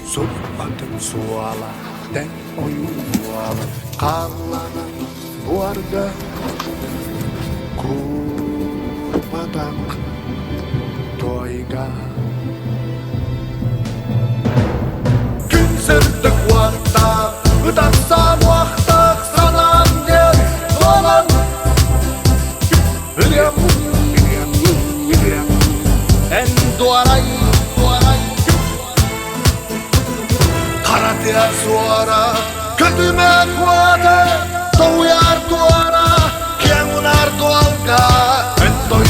Surfantun suola, ten ojuvuola, kallanan vuorda, kurpatak toiga. Kynsirtä kuortaa, ytät saa muahtaa sanan tien tuolan. En tuorai. Karatia suora, kötymää kuote, toujaar tuora, kiemunar tuolkaa, en toi